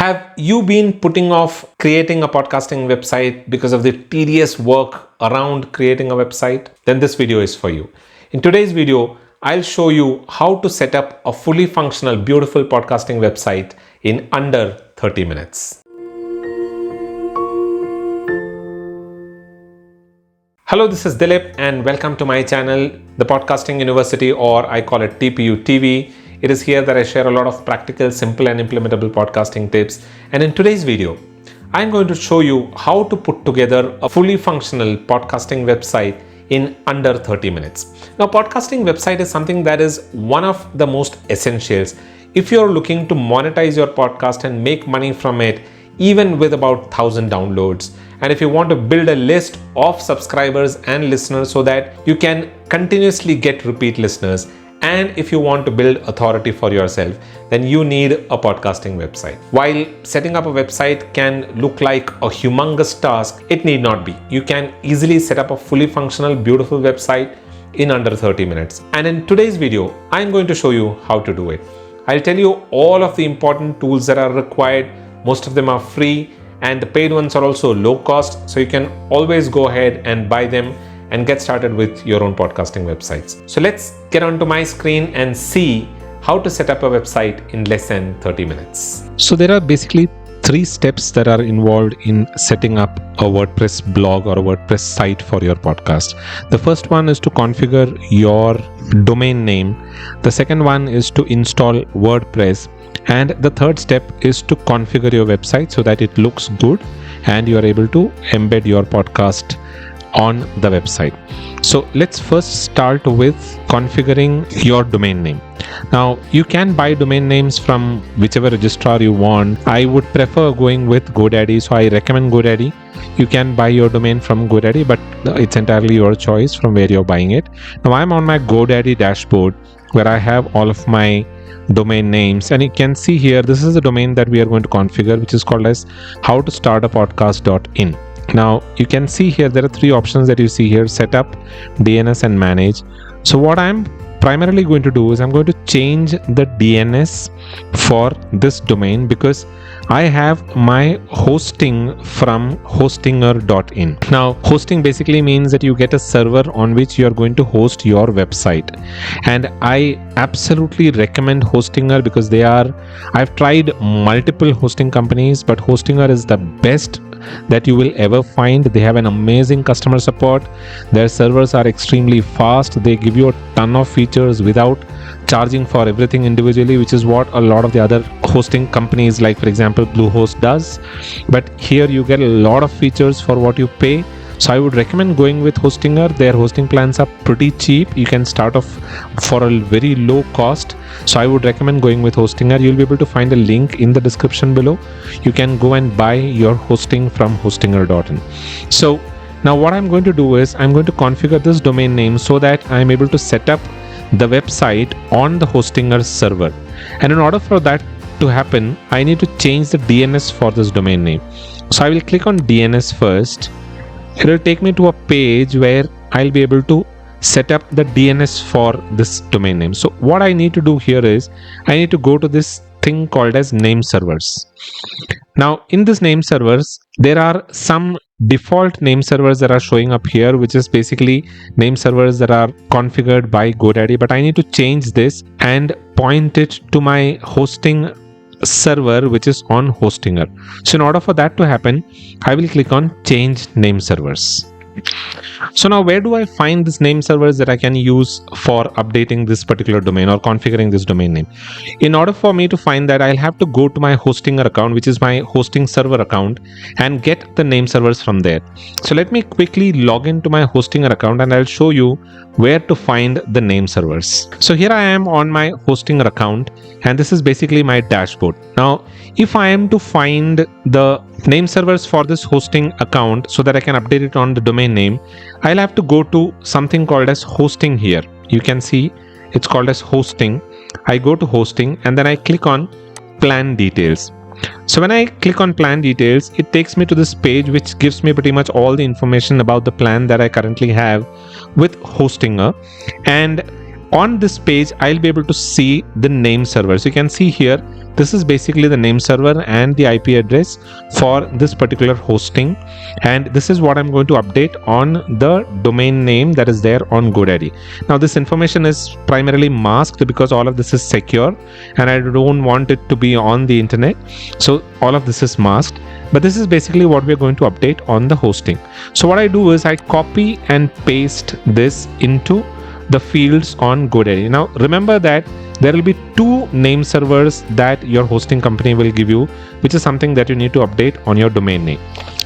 Have you been putting off creating a podcasting website because of the tedious work around creating a website? Then this video is for you. In today's video, I'll show you how to set up a fully functional, beautiful podcasting website in under 30 minutes. Hello, this is Dilip and welcome to my channel, The Podcasting University, or I call it TPU TV. It is here that I share a lot of practical, simple and implementable podcasting tips. And in today's video, I'm going to show you how to put together a fully functional podcasting website in under 30 minutes. Now, podcasting website is something that is one of the most essentials if you're looking to monetize your podcast and make money from it, even with about 1,000 downloads. And if you want to build a list of subscribers and listeners so that you can continuously get repeat listeners, and if you want to build authority for yourself, then you need a podcasting website. While setting up a website can look like a humongous task, it need not be. You can easily set up a fully functional, beautiful website in under 30 minutes. And in today's video, I'm going to show you how to do it. I'll tell you all of the important tools that are required. Most of them are free and the paid ones are also low cost. So you can always go ahead and buy them and get started with your own podcasting websites. So let's get onto my screen and see how to set up a website in less than 30 minutes. So there are basically 3 steps that are involved in setting up a WordPress blog or a WordPress site for your podcast. The first one is to configure your domain name. The second one is to install WordPress. And the third step is to configure your website so that it looks good and you are able to embed your podcast on the website. So let's first start with configuring your domain name. Now you can buy domain names from whichever registrar you want. I would prefer going with GoDaddy, so I recommend GoDaddy. You can buy your domain from GoDaddy, but it's entirely your choice from where you're buying it. Now I'm on my GoDaddy dashboard where I have all of my domain names, and you can see here this is the domain that we are going to configure, which is called as howtostartapodcast.in. Now you can see here there are 3 options that you see here: setup, DNS and manage. So what I'm primarily going to do is I'm going to change the DNS for this domain because I have my hosting from hostinger.in. Now hosting basically means that you get a server on which you are going to host your website, and I absolutely recommend Hostinger because I've tried multiple hosting companies, but Hostinger is the best that you will ever find. They have an amazing customer support. Their servers are extremely fast. They give you a ton of features without charging for everything individually, which is what a lot of the other hosting companies, like for example Bluehost, does. But here you get a lot of features for what you pay. So I would recommend going with Hostinger. Their hosting plans are pretty cheap. You can start off for a very low cost. So I would recommend going with Hostinger. You'll be able to find a link in the description below. You can go and buy your hosting from hostinger.in. So now what I'm going to do is I'm going to configure this domain name so that I'm able to set up the website on the Hostinger server. And in order for that to happen, I need to change the DNS for this domain name. So I will click on DNS first. It will take me to a page where I'll be able to set up the DNS for this domain name. So what I need to do here is I need to go to this thing called as nameservers. Now in this nameservers, there are some default nameservers that are showing up here, which is basically nameservers that are configured by GoDaddy, but I need to change this and point it to my hosting server, which is on Hostinger. So in order for that to happen, I will click on change name servers. So now where do I find this name servers that I can use for updating this particular domain or configuring this domain name? In order for me to find that, I'll have to go to my Hostinger account, which is my hosting server account, and get the name servers from there. So let me quickly log into my Hostinger account and I'll show you where to find the name servers. So here I am on my Hostinger account, and this is basically my dashboard. Now if I am to find the name servers for this hosting account so that I can update it on the domain name, I'll have to go to something called as hosting here. You can see it's called as hosting. I go to hosting and then I click on plan details. So when I click on plan details, it takes me to this page which gives me pretty much all the information about the plan that I currently have with Hostinger. And on this page, I'll be able to see the name server. So you can see here, this is basically the name server and the IP address for this particular hosting. And this is what I'm going to update on the domain name that is there on GoDaddy. Now this information is primarily masked because all of this is secure and I don't want it to be on the internet. So all of this is masked. But this is basically what we're going to update on the hosting. So what I do is I copy and paste this into the fields on GoDaddy. Now remember that there will be two name servers that your hosting company will give you, which is something that you need to update on your domain name.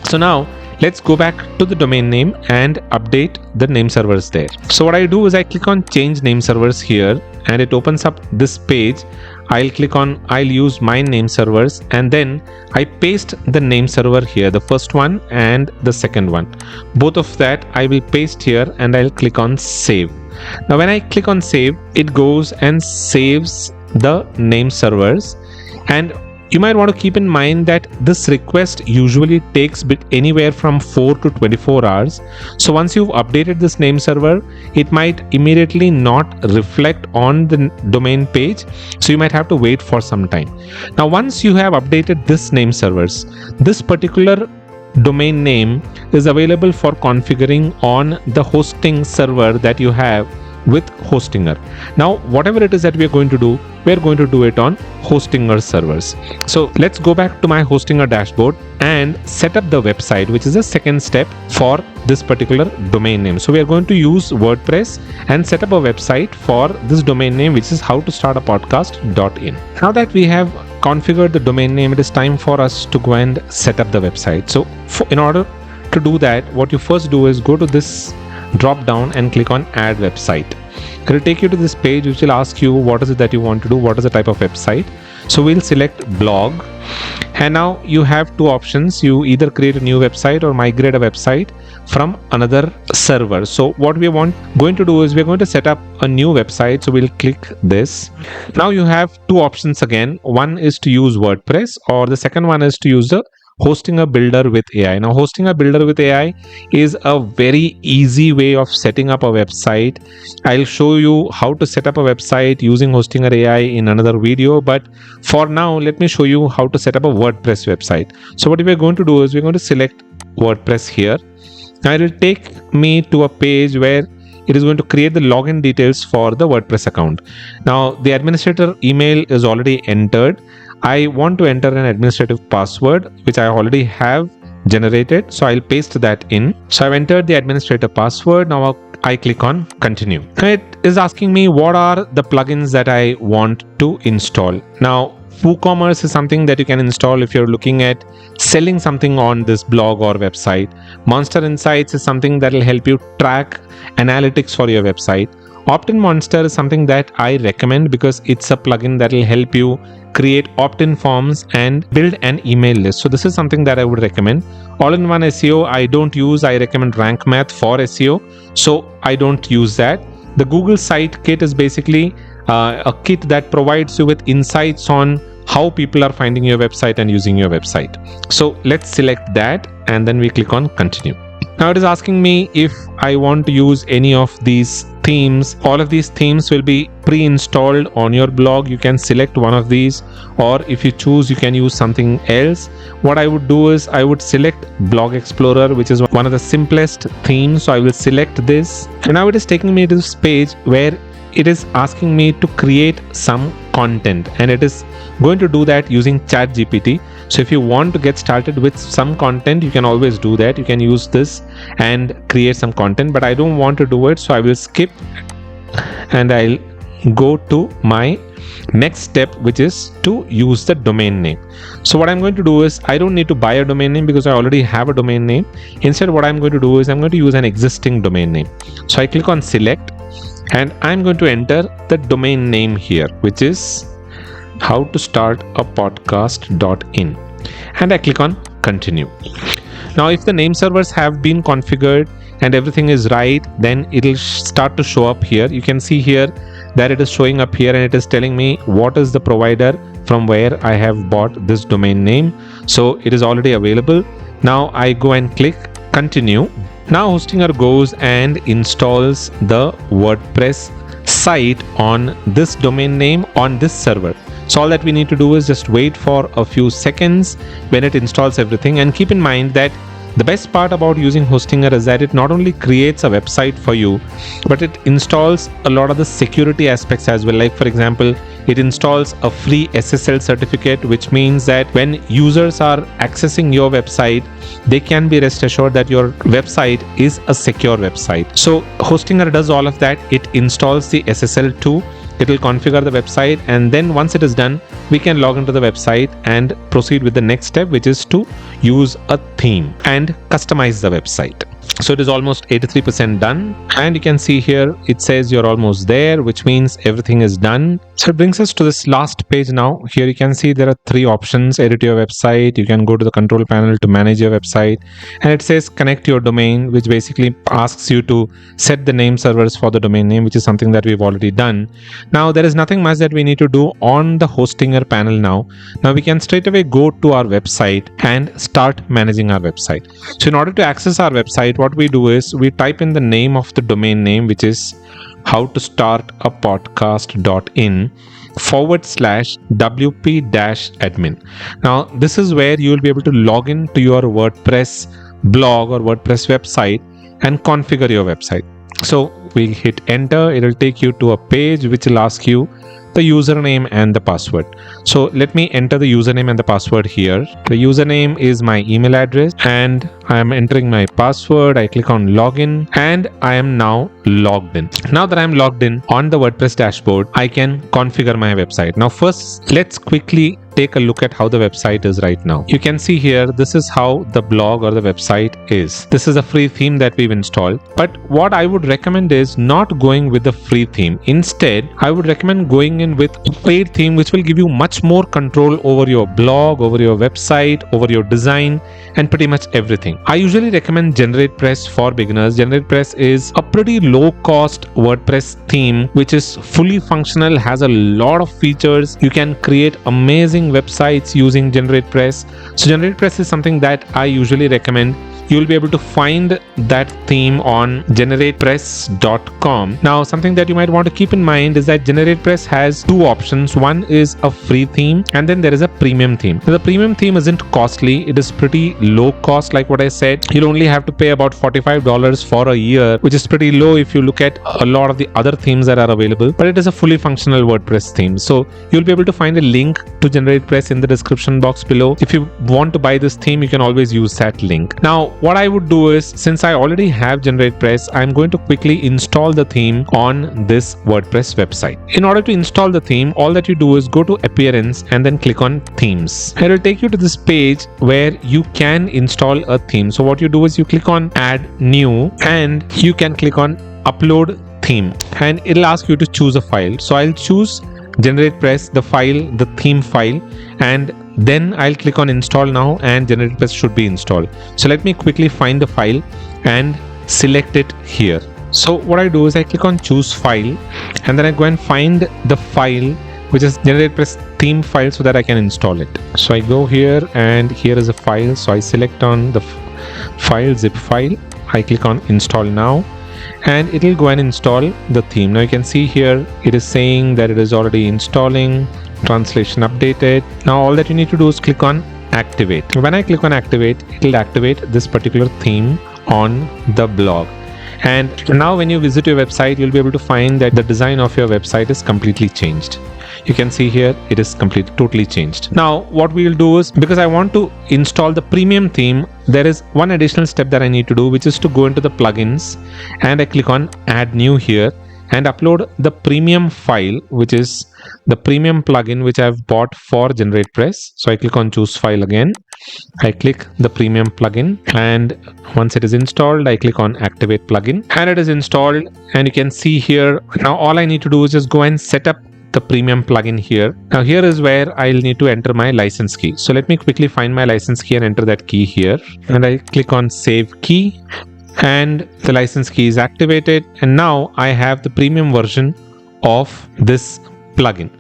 So now let's go back to the domain name and update the name servers there. So what I do is I click on change name servers here and it opens up this page. I'll use my name servers and then I paste the name server here, the first one and the second one. Both of that I will paste here and I'll click on save. Now when I click on save, it goes and saves the name servers. And you might want to keep in mind that this request usually takes anywhere from 4 to 24 hours. So once you've updated this name server, it might immediately not reflect on the domain page. So you might have to wait for some time. Now once you have updated this name servers, this particular domain name is available for configuring on the hosting server that you have with Hostinger. Now whatever it is that we are going to do, we're going to do it on Hostinger servers. So let's go back to my Hostinger dashboard and set up the website, which is the second step for this particular domain name. So we are going to use WordPress and set up a website for this domain name, which is howtostartapodcast.in. Now that we have configured the domain name, it is time for us to go and set up the website. So in order to do that, what you first do is go to this drop down and click on add website. It will take you to this page which will ask you what is it that you want to do, what is the type of website. So we'll select blog, and now you have two options. You either create a new website or migrate a website from another server. So what we are going to do is we're going to set up a new website. So we'll click this. Now you have two options again. One is to use WordPress, or the second one is to use the Hostinger Builder with AI. Now Hostinger Builder with AI is a very easy way of setting up a website. I'll show you how to set up a website using Hostinger AI in another video, but for now let me show you how to set up a WordPress website. So what we're going to do is we're going to select WordPress here. Now it will take me to a page where it is going to create the login details for the WordPress account. Now the administrator email is already entered. I want to enter an administrative password, which I already have generated. So I'll paste that in. So I've entered the administrator password. Now I click on continue. It is asking me what are the plugins that I want to install. Now WooCommerce is something that you can install if you're looking at selling something on this blog or website. Monster Insights is something that will help you track analytics for your website. Opt-in Monster is something that I recommend because it's a plugin that will help you create opt-in forms and build an email list. So this is something that I would recommend. All-in-one SEO I don't use. I recommend Rank Math for SEO. So I don't use that. The Google Site Kit is basically a kit that provides you with insights on how people are finding your website and using your website. So let's select that and then we click on continue. Now it is asking me if I want to use any of these themes. All of these themes will be pre-installed on your blog. You can select one of these, or if you choose, you can use something else. What I would do is I would select Blog Explorer, which is one of the simplest themes. So I will select this, and now it is taking me to this page where it is asking me to create some content, and it is going to do that using ChatGPT. So if you want to get started with some content, you can always do that. You can use this and create some content, but I don't want to do it. So I will skip and I'll go to my next step, which is to use the domain name. So what I'm going to do is I don't need to buy a domain name because I already have a domain name. Instead, what I'm going to do is I'm going to use an existing domain name. So I click on select and I'm going to enter the domain name here, which is howtostartapodcast.in, and I click on continue. Now if the name servers have been configured and everything is right, then it will start to show up here. You can see here that it is showing up here and it is telling me what is the provider from where I have bought this domain name. So it is already available. Now I go and click continue. Now Hostinger goes and installs the WordPress site on this domain name on this server. So all that we need to do is just wait for a few seconds when it installs everything. And keep in mind that the best part about using Hostinger is that it not only creates a website for you, but it installs a lot of the security aspects as well. Like for example, it installs a free SSL certificate, which means that when users are accessing your website, they can be rest assured that your website is a secure website. So Hostinger does all of that. It installs the SSL too. It will configure the website, and then once it is done, we can log into the website and proceed with the next step, which is to use a theme and customize the website. So it is almost 83% done, and you can see here it says you're almost there, which means everything is done. So it brings us to this last page now. Here you can see there are 3 options: edit your website, you can go to the control panel to manage your website, and it says connect your domain, which basically asks you to set the name servers for the domain name, which is something that we've already done. Now there is nothing much that we need to do on the Hostinger panel now. Now we can straight away go to our website and start managing our website. So in order to access our website, what we do is we type in the name of the domain name, which is howtostartapodcast.in/wp-admin. Now this is where you will be able to log in to your WordPress blog or WordPress website and configure your website. So we'll hit enter. It will take you to a page which will ask you the username and the password. So let me enter the username and the password here. The username is my email address, and I am entering my password. I click on login, and I am now logged in. Now that I am logged in on the WordPress dashboard, I can configure my website. Now first, let's quickly take a look at how the website is right now. You can see here, this is how the blog or the website is. This is a free theme that we've installed. But what I would recommend is not going with the free theme. Instead, I would recommend going in with a paid theme, which will give you much more control over your blog, over your website, over your design, and pretty much everything. I usually recommend GeneratePress for beginners. GeneratePress is a pretty low cost WordPress theme, which is fully functional, has a lot of features. You can create amazing websites using GeneratePress. So GeneratePress is something that I usually recommend. You will be able to find that theme on generatepress.com. Now, something that you might want to keep in mind is that GeneratePress has 2 options. One is a free theme, and then there is a premium theme. Now, the premium theme isn't costly. It is pretty low cost. Like what I said, you'll only have to pay about $45 for a year, which is pretty low if you look at a lot of the other themes that are available. But it is a fully functional WordPress theme. So you'll be able to find a link to GeneratePress in the description box below. If you want to buy this theme, you can always use that link. Now, what I would do is, since I already have GeneratePress, I'm going to quickly install the theme on this WordPress website. In order to install the theme, all that you do is go to Appearance and then click on Themes. It will take you to this page where you can install a theme. So what you do is you click on Add New, and you can click on Upload Theme, and it'll ask you to choose a file. So I'll choose GeneratePress, the file, the theme file, and then I'll click on install now, and GeneratePress should be installed. So let me quickly find the file and select it here. So what I do is I click on choose file, and then I go and find the file which is GeneratePress theme file so that I can install it. So I go here, and here is a file. So I select on the file, zip file. I click on install now, and it will go and install the theme. Now you can see here it is saying that it is already installing, translation updated. Now all that you need to do is click on activate. When I click on activate, it will activate this particular theme on the blog. And now when you visit your website, you'll be able to find that the design of your website is completely changed. You can see here it is totally changed. Now what we will do is, because I want to install the premium theme, there is one additional step that I need to do, which is to go into the plugins, and I click on add new here and upload the premium file, which is the premium plugin which I've bought for GeneratePress. So I click on choose file again. I click the premium plugin, and once it is installed, I click on activate plugin, and it is installed. And you can see here now all I need to do is just go and set up the premium plugin here. Now here is where I'll need to enter my license key. So let me quickly find my license key and enter that key here, and I click on save key, and the license key is activated, and now I have the premium version of this plugin.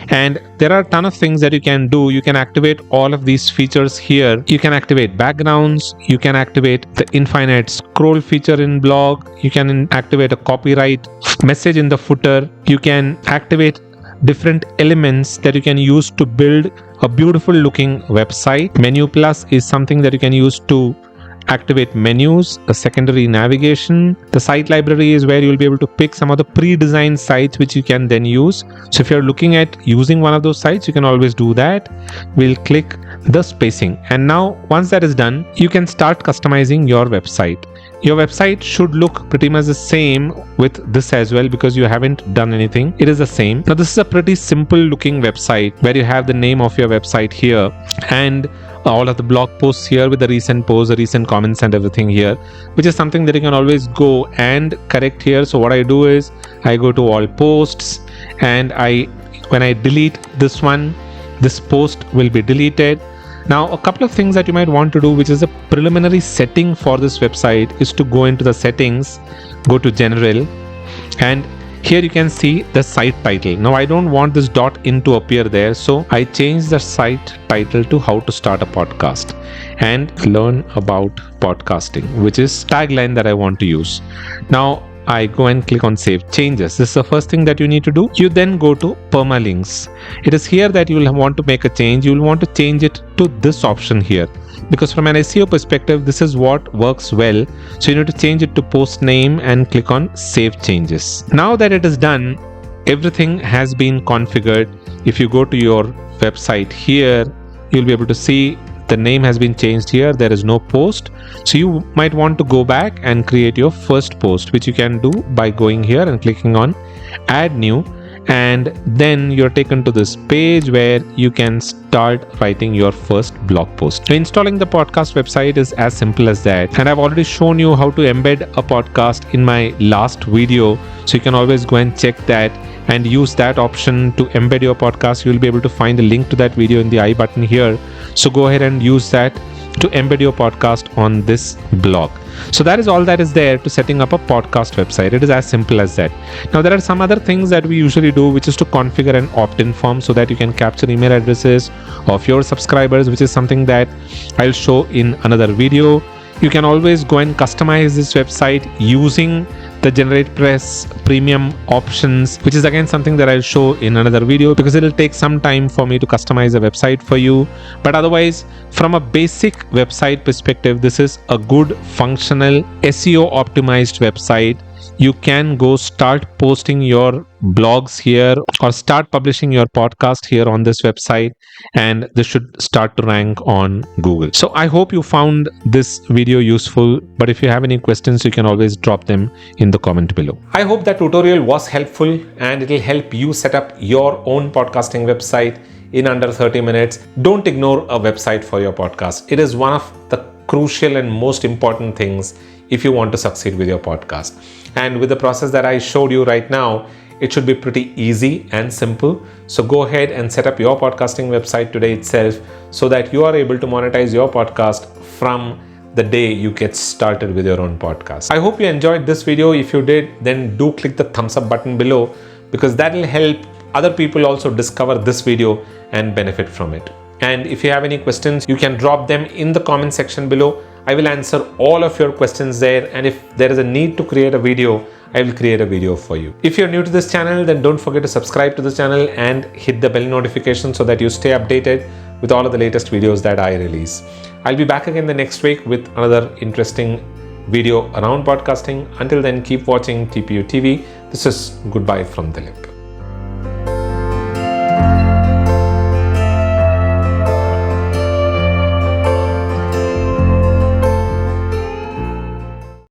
And there are a ton of things that you can do. You can activate all of these features here. You can activate backgrounds. You can activate the infinite scroll feature in blog. You can activate a copyright message in the footer. You can activate different elements that you can use to build a beautiful looking website. Menu plus is something that you can use to activate menus, a secondary navigation. The site library is where you'll be able to pick some of the pre-designed sites which you can then use. So if you're looking at using one of those sites, you can always do that. We'll click the spacing, and now once that is done, you can start customizing your website. Your website should look pretty much the same with this as well, because you haven't done anything. It is the same. Now this is a pretty simple looking website where you have the name of your website here and all of the blog posts here with the recent posts, the recent comments and everything here, which is something that you can always go and correct here. So what I do is I go to all posts, and when I delete this one, this post will be deleted. Now a couple of things that you might want to do, which is a preliminary setting for this website, is to go into the settings, go to general, and here you can see the site title. Now I don't want this .in to appear there, so I change the site title to how to start a podcast and learn about podcasting, which is tagline that I want to use. Now I go and click on save changes. This is the first thing that you need to do. You then go to permalinks. It is here that you will want to make a change. You will want to change it to this option here, because from an SEO perspective, this is what works well. So you need to change it to post name and click on save changes. Now that it is done, everything has been configured. If you go to your website here, you'll be able to see the name has been changed here. There is no post. So you might want to go back and create your first post, which you can do by going here and clicking on add new. And then you're taken to this page where you can start writing your first blog post. So installing the podcast website is as simple as that. And I've already shown you how to embed a podcast in my last video. So you can always go and check that and use that option to embed your podcast. You'll be able to find a link to that video in the I button here. So go ahead and use that to embed your podcast on this blog. So that is all that is there to setting up a podcast website. It is as simple as that. Now there are some other things that we usually do, which is to configure an opt-in form so that you can capture email addresses of your subscribers, which is something that I'll show in another video. You can always go and customize this website using the WordPress premium options, which is again something that I'll show in another video, because it'll take some time for me to customize a website for you. But otherwise, from a basic website perspective, this is a good functional SEO optimized website. You can go start posting your blogs here or start publishing your podcast here on this website, and this should start to rank on Google. So I hope you found this video useful, but if you have any questions, you can always drop them in the comment below. I hope that tutorial was helpful and it will help you set up your own podcasting website in under 30 minutes. Don't ignore a website for your podcast. It is one of the crucial and most important things if you want to succeed with your podcast. And with the process that I showed you right now, it should be pretty easy and simple. So go ahead and set up your podcasting website today itself so that you are able to monetize your podcast from the day you get started with your own podcast. I hope you enjoyed this video. If you did, then do click the thumbs up button below, because that will help other people also discover this video and benefit from it. And if you have any questions, you can drop them in the comment section below. I will answer all of your questions there, and if there is a need to create a video, I will create a video for you. If you're new to this channel, then don't forget to subscribe to this channel and hit the bell notification so that you stay updated with all of the latest videos that I release. I'll be back again the next week with another interesting video around podcasting. Until then, keep watching TPU TV. This is goodbye from Dilip.